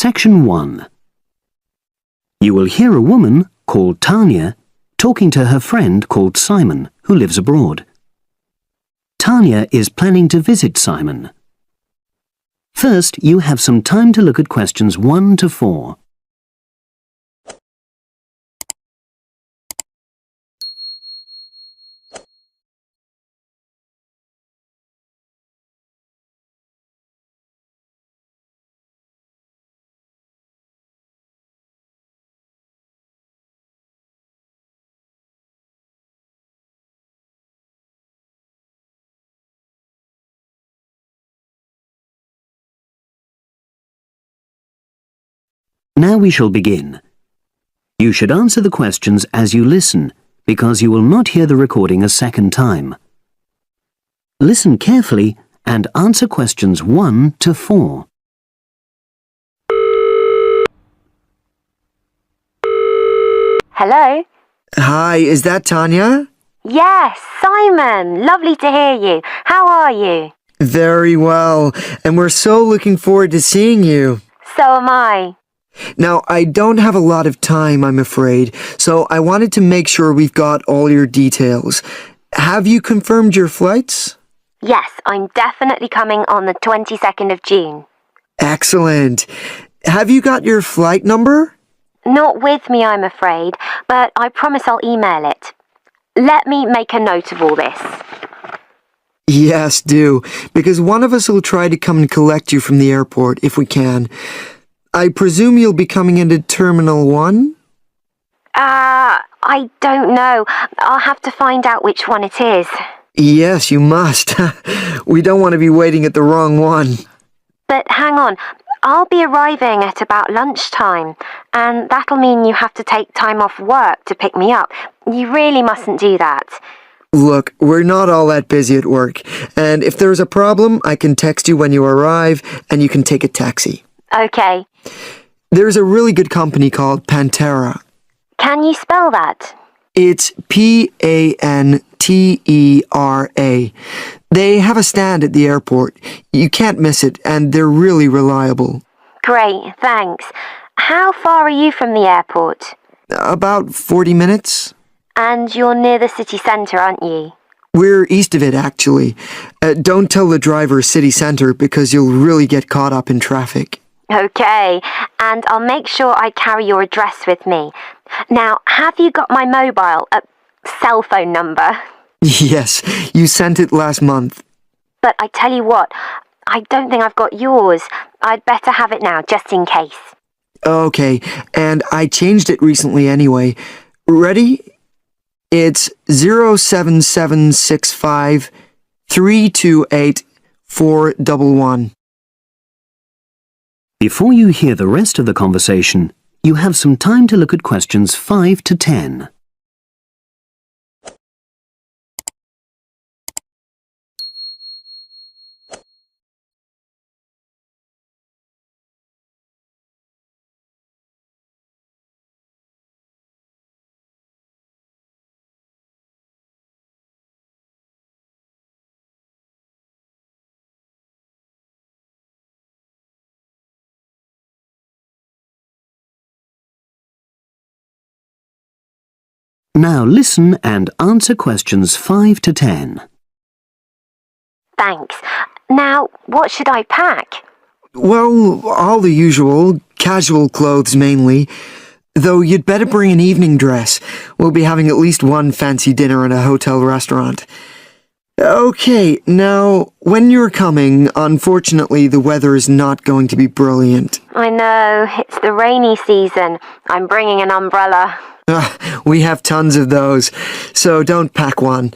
Section 1. You will hear a woman called Tanya talking to her friend called Simon, who lives abroad. Tanya is planning to visit Simon. First, you have some time to look at questions 1 to 4. Now we shall begin. You should answer the questions as you listen, because you will not hear the recording a second time. Listen carefully and answer questions 1 to 4. Hello? Hi, is that Tanya? Yes, Simon. Lovely to hear you. How are you? Very well, and we're so looking forward to seeing you. So am I. Now, I don't have a lot of time, I'm afraid, so I wanted to make sure we've got all your details. Have you confirmed your flights? Yes, I'm definitely coming on the 22nd of June. Excellent. Have you got your flight number? Not with me, I'm afraid, but I promise I'll email it. Let me make a note of all this. Yes, do, because one of us will try to come and collect you from the airport if we can. I presume you'll be coming into Terminal 1? I don't know. I'll have to find out which one it is. Yes, you must. We don't want to be waiting at the wrong one. But hang on, I'll be arriving at about lunchtime, and that'll mean you have to take time off work to pick me up. You really mustn't do that. Look, we're not all that busy at work, and if there's a problem, I can text you when you arrive, and you can take a taxi. Okay. There's a really good company called Pantera. Can you spell that? It's Pantera. They have a stand at the airport. You can't miss it, and they're really reliable. Great, thanks. How far are you from the airport? About 40 minutes. And you're near the city centre, aren't you? We're east of it, actually. Don't tell the driver city centre because you'll really get caught up in traffic. Okay, and I'll make sure I carry your address with me. Now, have you got my mobile, cell phone number? Yes, you sent it last month. But I tell you what, I don't think I've got yours. I'd better have it now, just in case. Okay, and I changed it recently anyway. Ready? It's 07765 328 411. Before you hear the rest of the conversation, you have some time to look at questions 5 to 10. Now listen and answer questions 5 to 10. Thanks. Now, what should I pack? Well, all the usual, casual clothes mainly. Though you'd better bring an evening dress. We'll be having at least one fancy dinner in a hotel restaurant. Okay, now, when you're coming, unfortunately the weather is not going to be brilliant. I know, it's the rainy season. I'm bringing an umbrella. We have tons of those, so don't pack one.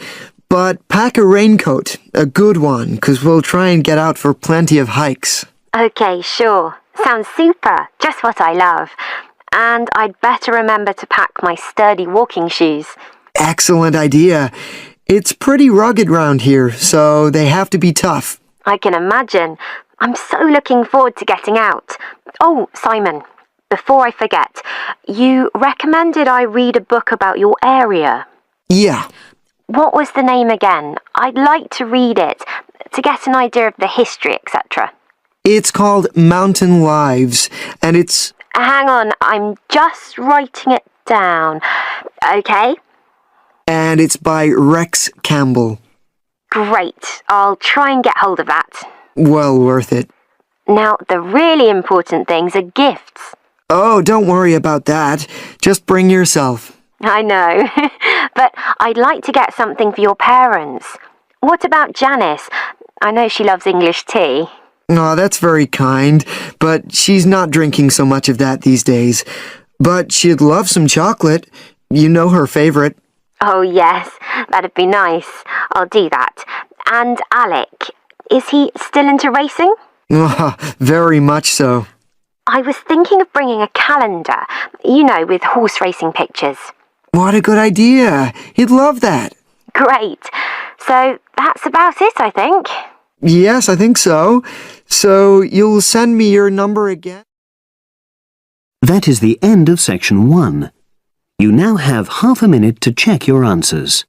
But pack a raincoat, a good one, 'cause we'll try and get out for plenty of hikes. Okay, sure. Sounds super. Just what I love. And I'd better remember to pack my sturdy walking shoes. Excellent idea. It's pretty rugged round here, so they have to be tough. I can imagine. I'm so looking forward to getting out. Oh, Simon, before I forget, you recommended I read a book about your area. Yeah. What was the name again? I'd like to read it, to get an idea of the history, etc. It's called Mountain Lives, and it's... Hang on, I'm just writing it down. Okay? And it's by Rex Campbell. Great. I'll try and get hold of that. Well worth it. Now, the really important things are gifts. Oh, don't worry about that. Just bring yourself. I know, but I'd like to get something for your parents. What about Janice? I know she loves English tea. Oh, that's very kind, but she's not drinking so much of that these days. But she'd love some chocolate. You know her favorite. Oh, yes, that'd be nice. I'll do that. And Alec, is he still into racing? Very much so. I was thinking of bringing a calendar, with horse racing pictures. What a good idea. He'd love that. Great. So that's about it, I think. Yes, I think so. So you'll send me your number again? That is the end of section 1. You now have half a minute to check your answers.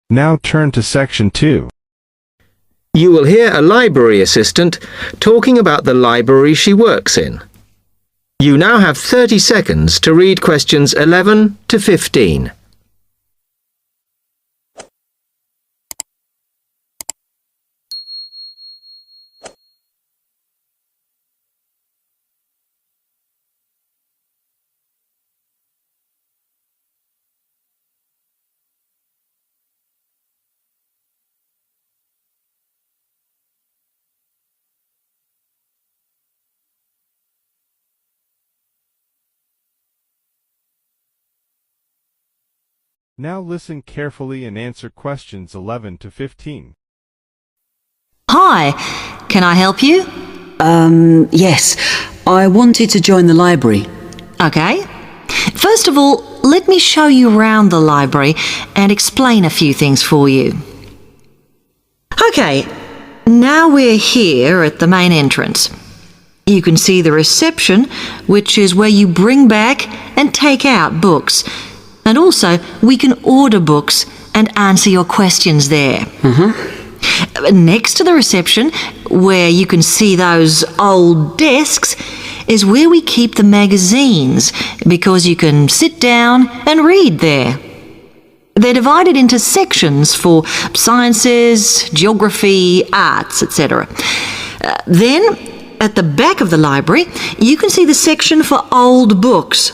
Now turn to section 2. You will hear a library assistant talking about the library she works in. You now have 30 seconds to read questions 11 to 15. Now listen carefully and answer questions 11 to 15. Hi, can I help you? Yes. I wanted to join the library. Okay. First of all, let me show you around the library and explain a few things for you. Okay, now we're here at the main entrance. You can see the reception, which is where you bring back and take out books. And also, we can order books and answer your questions there. Next to the reception, where you can see those old desks, is where we keep the magazines, because you can sit down and read there. They're divided into sections for sciences, geography, arts, etc. Then, at the back of the library, you can see the section for old books.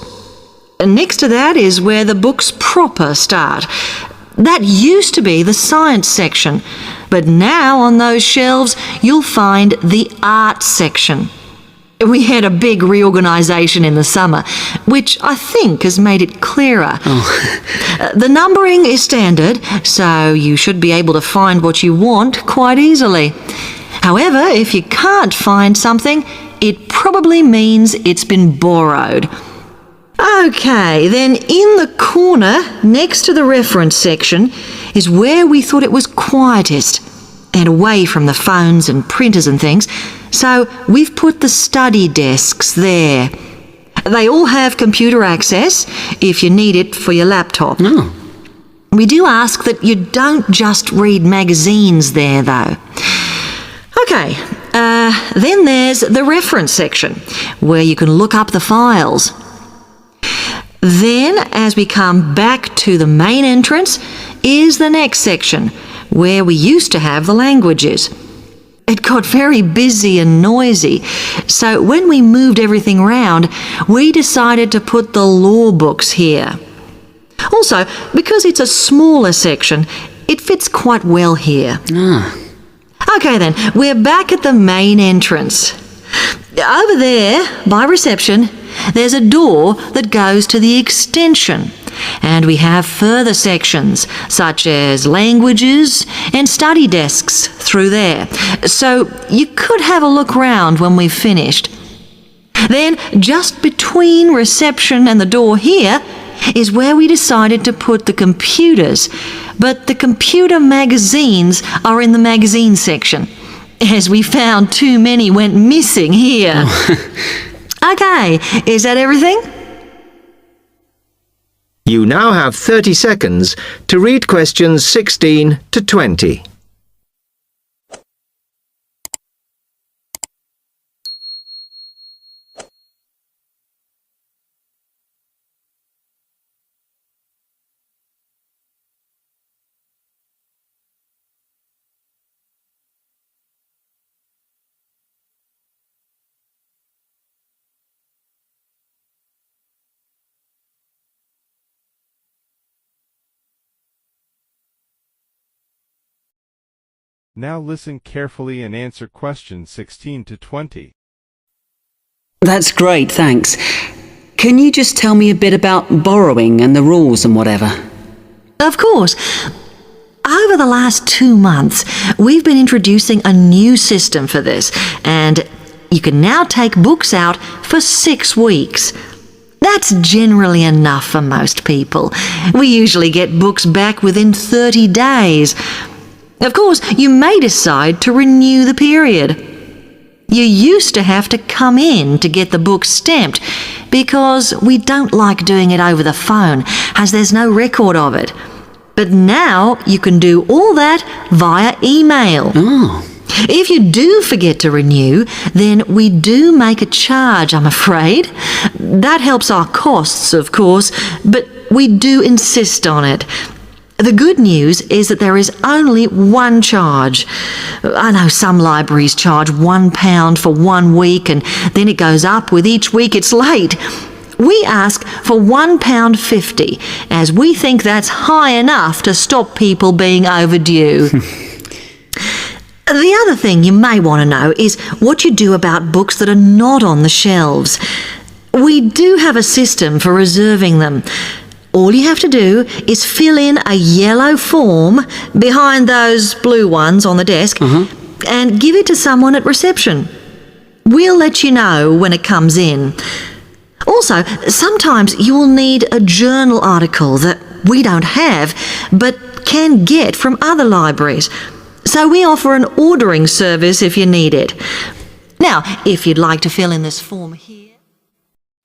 Next to that is where the books proper start. That used to be the science section, but now on those shelves you'll find the art section. We had a big reorganisation in the summer, which I think has made it clearer. The numbering is standard, so you should be able to find what you want quite easily. However, if you can't find something, it probably means it's been borrowed. Okay, then in the corner next to the reference section is where we thought it was quietest and away from the phones and printers and things, so we've put the study desks there. They all have computer access if you need it for your laptop. We do ask that you don't just read magazines there though. Okay, then there's the reference section where you can look up the files. Then, as we come back to the main entrance, is the next section, where we used to have the languages. It got very busy and noisy, so when we moved everything around, we decided to put the law books here. Also, because it's a smaller section, it fits quite well here. Okay then, we're back at the main entrance. Over there, by reception, there's a door that goes to the extension. And we have further sections, such as languages and study desks through there. So you could have a look round when we've finished. Then, just between reception and the door here, is where we decided to put the computers. But the computer magazines are in the magazine section, as we found too many went missing here. Okay, is that everything? You now have 30 seconds to read questions 16 to 20. Now listen carefully and answer questions 16 to 20. That's great, thanks. Can you just tell me a bit about borrowing and the rules and whatever? Of course. Over the last 2 months, we've been introducing a new system for this, and you can now take books out for 6 weeks. That's generally enough for most people. We usually get books back within 30 days. Of course, you may decide to renew the period. You used to have to come in to get the book stamped because we don't like doing it over the phone, as there's no record of it. But now you can do all that via email. Oh. If you do forget to renew, then we do make a charge, I'm afraid. That helps our costs, of course, but we do insist on it. The good news is that there is only one charge. I know some libraries charge £1 for 1 week and then it goes up with each week it's late. We ask for £1.50 as we think that's high enough to stop people being overdue. The other thing you may want to know is what you do about books that are not on the shelves. We do have a system for reserving them. All you have to do is fill in a yellow form behind those blue ones on the desk and give it to someone at reception. We'll let you know when it comes in. Also, sometimes you will need a journal article that we don't have but can get from other libraries. So we offer an ordering service if you need it. Now, if you'd like to fill in this form here...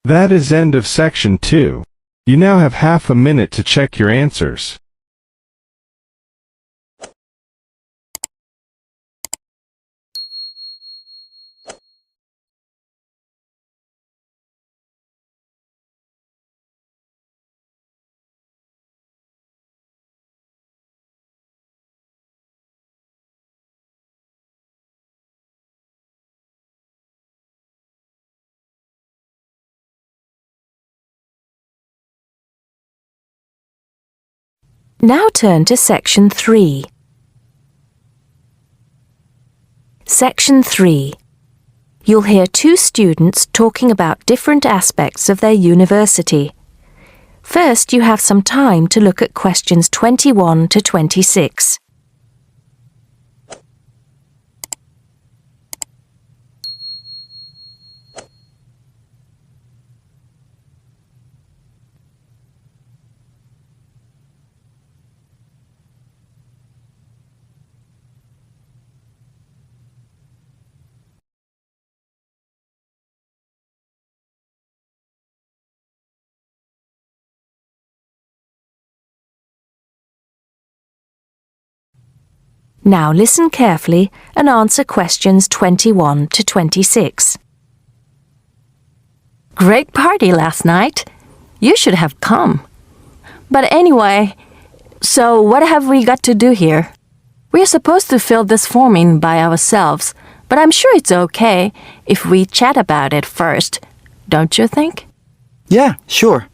That is end of section 2. You now have half a minute to check your answers. Now turn to Section 3. Section 3. You'll hear 2 students talking about different aspects of their university. First, you have some time to look at questions 21 to 26. Now listen carefully and answer questions 21 to 26. Great party last night. You should have come. But anyway, so what have we got to do here? We're supposed to fill this form in by ourselves, but I'm sure it's okay if we chat about it first, don't you think? Yeah, sure.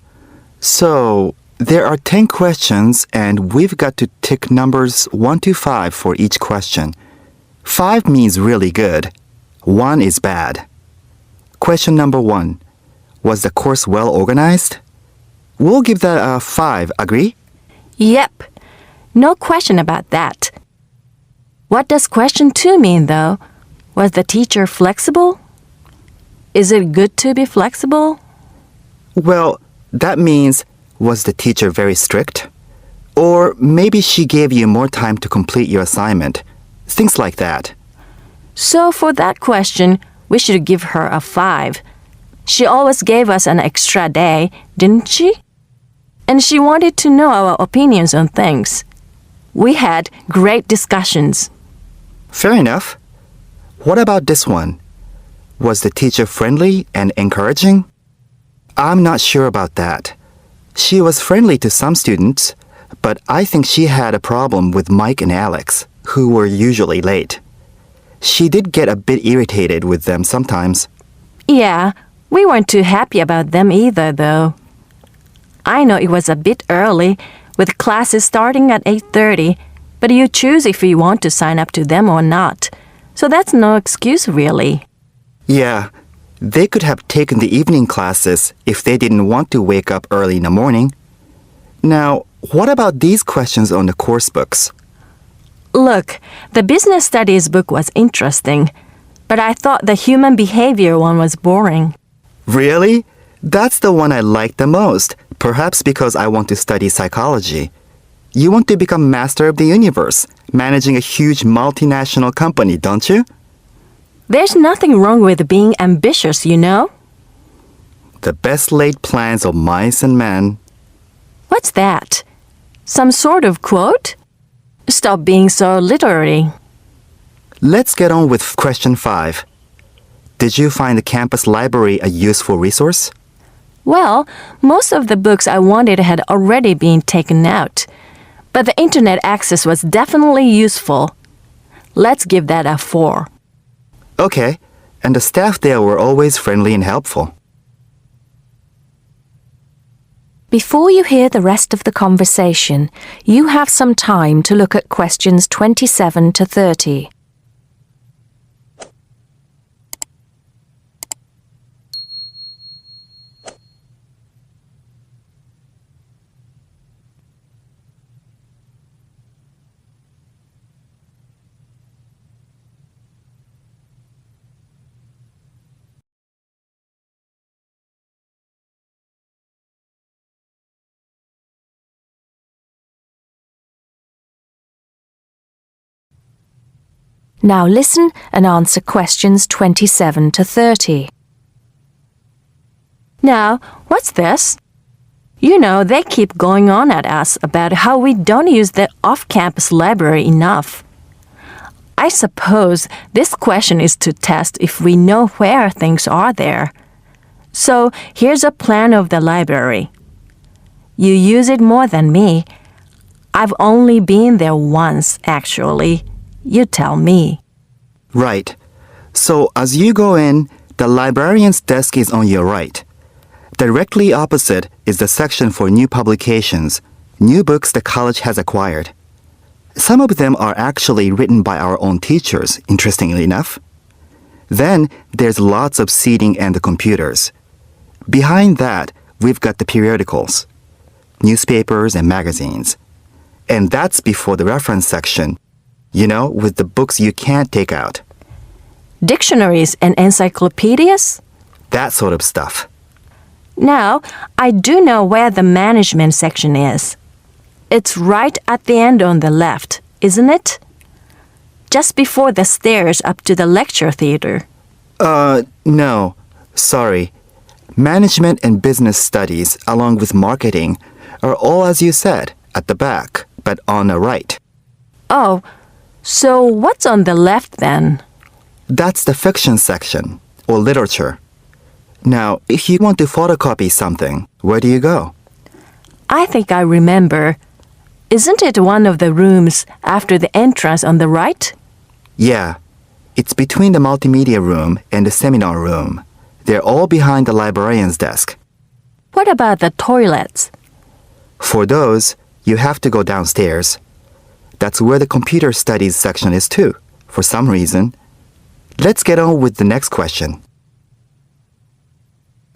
So, there are 10 questions and we've got to tick numbers 1 to 5 for each question. 5 means really good. 1 is bad. Question number 1. Was the course well organized? We'll give that a 5, agree? Yep. No question about that. What does question 2 mean, though? Was the teacher flexible? Is it good to be flexible? Well, that means, was the teacher very strict? Or maybe she gave you more time to complete your assignment. Things like that. So for that question, we should give her a 5. She always gave us an extra day, didn't she? And she wanted to know our opinions on things. We had great discussions. Fair enough. What about this one? Was the teacher friendly and encouraging? I'm not sure about that. She was friendly to some students, but I think she had a problem with Mike and Alex, who were usually late. She did get a bit irritated with them sometimes. Yeah, we weren't too happy about them either, though. I know it was a bit early, with classes starting at 8:30, but you choose if you want to sign up to them or not. So that's no excuse, really. Yeah, they could have taken the evening classes if they didn't want to wake up early in the morning. Now, what about these questions on the course books? Look, the business studies book was interesting, but I thought the human behavior one was boring. Really? That's the one I like the most, perhaps because I want to study psychology. You want to become master of the universe, managing a huge multinational company, don't you? There's nothing wrong with being ambitious, you know? The best laid plans of mice and men. What's that? Some sort of quote? Stop being so literary. Let's get on with question 5. Did you find the campus library a useful resource? Well, most of the books I wanted had already been taken out, but the internet access was definitely useful. Let's give that a 4. Okay, and the staff there were always friendly and helpful. Before you hear the rest of the conversation, you have some time to look at questions 27 to 30. Now listen and answer questions 27 to 30. Now, what's this? You know, they keep going on at us about how we don't use the off-campus library enough. I suppose this question is to test if we know where things are there. So here's a plan of the library. You use it more than me. I've only been there once, actually. You tell me. Right. So as you go in, the librarian's desk is on your right. Directly opposite is the section for new publications, new books the college has acquired. Some of them are actually written by our own teachers, interestingly enough. Then there's lots of seating and the computers. Behind that, we've got the periodicals, newspapers and magazines. And that's before the reference section. You know, with the books you can't take out. Dictionaries and encyclopedias? That sort of stuff. Now, I do know where the management section is. It's right at the end on the left, isn't it? Just before the stairs up to the lecture theater. No. Sorry. Management and business studies, along with marketing, are all as you said, at the back, but on the right. Oh, so what's on the left then? That's the fiction section, or literature. Now, if you want to photocopy something, where do you go? I think I remember. Isn't it one of the rooms after the entrance on the right? Yeah. It's between the multimedia room and the seminar room. They're all behind the librarian's desk. What about the toilets? For those, you have to go downstairs. That's where the computer studies section is too, for some reason. Let's get on with the next question.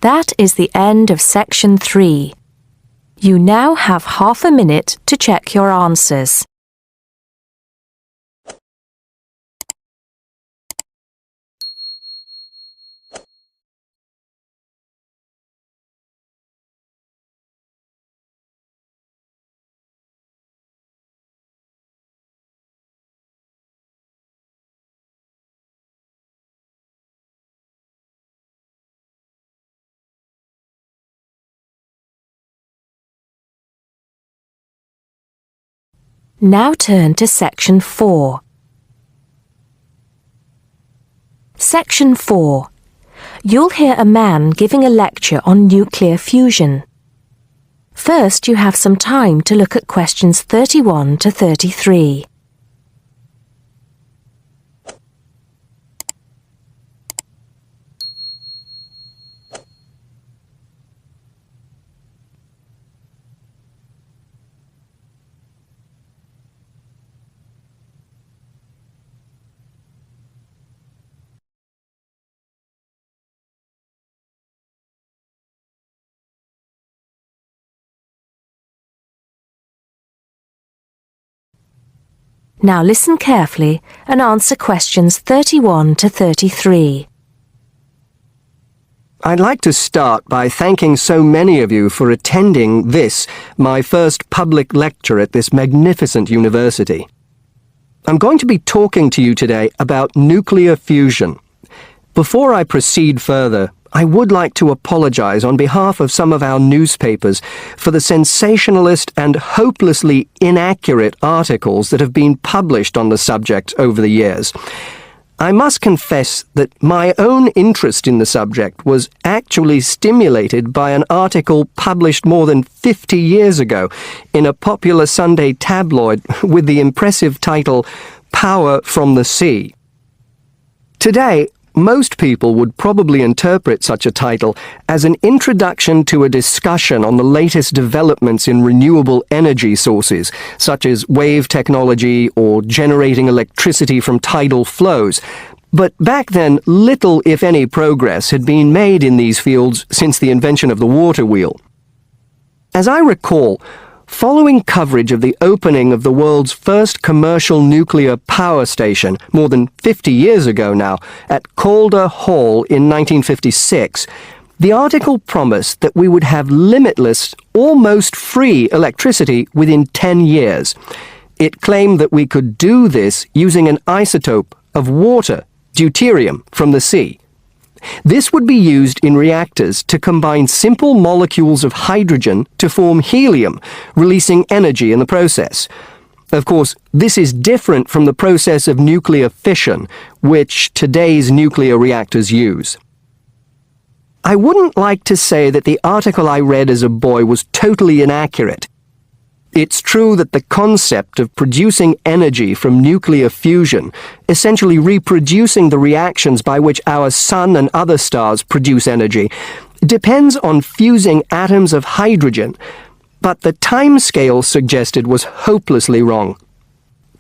That is the end of section 3. You now have half a minute to check your answers. Now turn to Section 4. Section 4. You'll hear a man giving a lecture on nuclear fusion. First, you have some time to look at questions 31 to 33. Now listen carefully and answer questions 31 to 33. I'd like to start by thanking so many of you for attending this, my first public lecture at this magnificent university. I'm going to be talking to you today about nuclear fusion. Before I proceed further, I would like to apologize on behalf of some of our newspapers for the sensationalist and hopelessly inaccurate articles that have been published on the subject over the years. I must confess that my own interest in the subject was actually stimulated by an article published more than 50 years ago in a popular Sunday tabloid with the impressive title, Power from the Sea. Today, most people would probably interpret such a title as an introduction to a discussion on the latest developments in renewable energy sources, such as wave technology or generating electricity from tidal flows. But back then, little, if any, progress had been made in these fields since the invention of the water wheel. As I recall, following coverage of the opening of the world's first commercial nuclear power station more than 50 years ago now, at Calder Hall in 1956, the article promised that we would have limitless, almost free electricity within 10 years. It claimed that we could do this using an isotope of water, deuterium, from the sea. This would be used in reactors to combine simple molecules of hydrogen to form helium, releasing energy in the process. Of course, this is different from the process of nuclear fission, which today's nuclear reactors use. I wouldn't like to say that the article I read as a boy was totally inaccurate. It's true that the concept of producing energy from nuclear fusion, essentially reproducing the reactions by which our sun and other stars produce energy, depends on fusing atoms of hydrogen, but the timescale suggested was hopelessly wrong.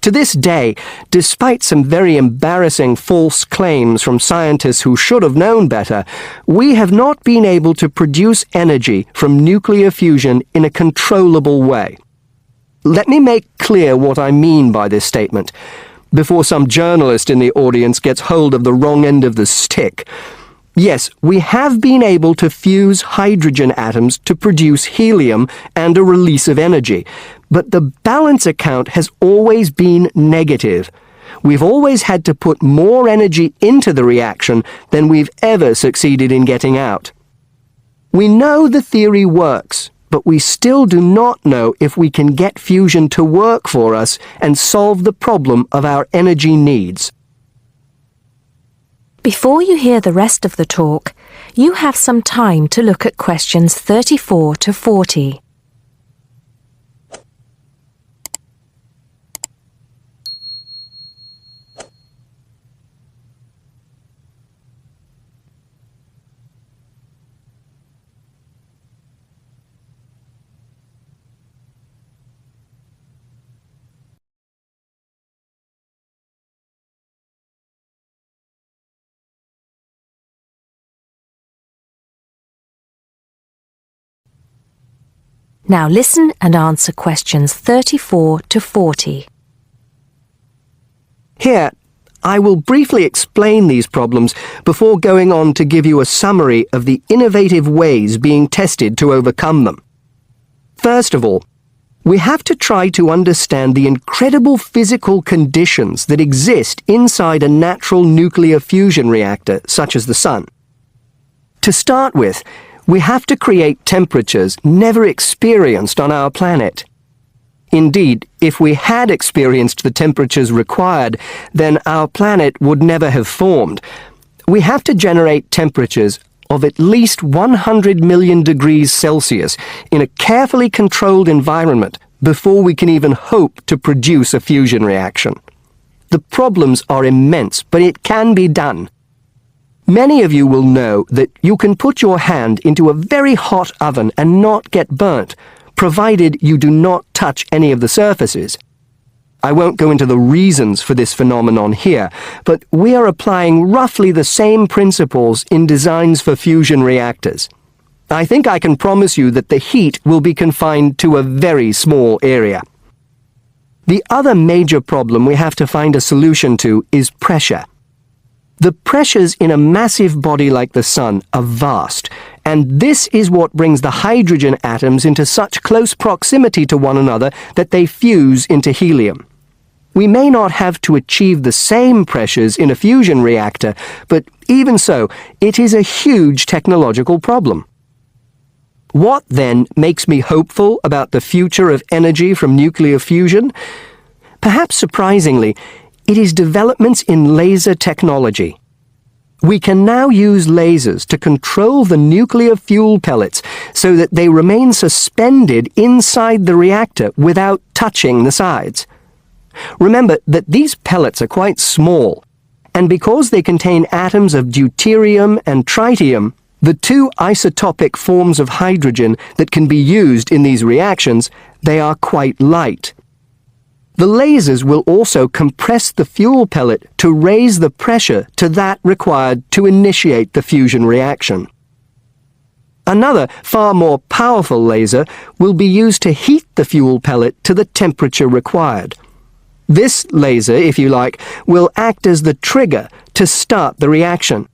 To this day, despite some very embarrassing false claims from scientists who should have known better, we have not been able to produce energy from nuclear fusion in a controllable way. Let me make clear what I mean by this statement, before some journalist in the audience gets hold of the wrong end of the stick. Yes, we have been able to fuse hydrogen atoms to produce helium and a release of energy, but the balance account has always been negative. We've always had to put more energy into the reaction than we've ever succeeded in getting out. We know the theory works, but we still do not know if we can get fusion to work for us and solve the problem of our energy needs. Before you hear the rest of the talk, you have some time to look at questions 34 to 40. Now listen and answer questions 34 to 40. Here, I will briefly explain these problems before going on to give you a summary of the innovative ways being tested to overcome them. First of all, we have to try to understand the incredible physical conditions that exist inside a natural nuclear fusion reactor, such as the Sun. To start with, we have to create temperatures never experienced on our planet. Indeed, if we had experienced the temperatures required, then our planet would never have formed. We have to generate temperatures of at least 100 million degrees Celsius in a carefully controlled environment before we can even hope to produce a fusion reaction. The problems are immense, but it can be done. Many of you will know that you can put your hand into a very hot oven and not get burnt, provided you do not touch any of the surfaces. I won't go into the reasons for this phenomenon here, but we are applying roughly the same principles in designs for fusion reactors. I think I can promise you that the heat will be confined to a very small area. The other major problem we have to find a solution to is pressure. The pressures in a massive body like the Sun are vast, and this is what brings the hydrogen atoms into such close proximity to one another that they fuse into helium. We may not have to achieve the same pressures in a fusion reactor, but even so, it is a huge technological problem. What, then, makes me hopeful about the future of energy from nuclear fusion? Perhaps surprisingly, it is developments in laser technology. We can now use lasers to control the nuclear fuel pellets so that they remain suspended inside the reactor without touching the sides. Remember that these pellets are quite small, and because they contain atoms of deuterium and tritium, the two isotopic forms of hydrogen that can be used in these reactions, they are quite light. The lasers will also compress the fuel pellet to raise the pressure to that required to initiate the fusion reaction. Another, far more powerful laser will be used to heat the fuel pellet to the temperature required. This laser, if you like, will act as the trigger to start the reaction.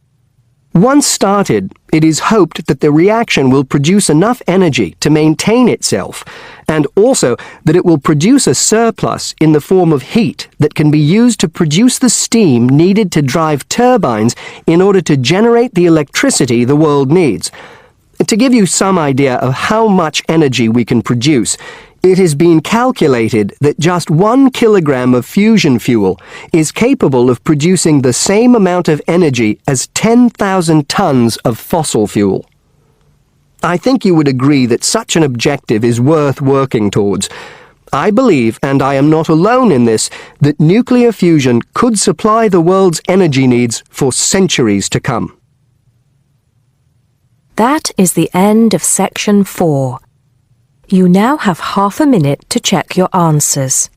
Once started, it is hoped that the reaction will produce enough energy to maintain itself, and also that it will produce a surplus in the form of heat that can be used to produce the steam needed to drive turbines in order to generate the electricity the world needs. To give you some idea of how much energy we can produce, it has been calculated that just 1 kilogram of fusion fuel is capable of producing the same amount of energy as 10,000 tons of fossil fuel. I think you would agree that such an objective is worth working towards. I believe, and I am not alone in this, that nuclear fusion could supply the world's energy needs for centuries to come. That is the end of section 4. You now have half a minute to check your answers.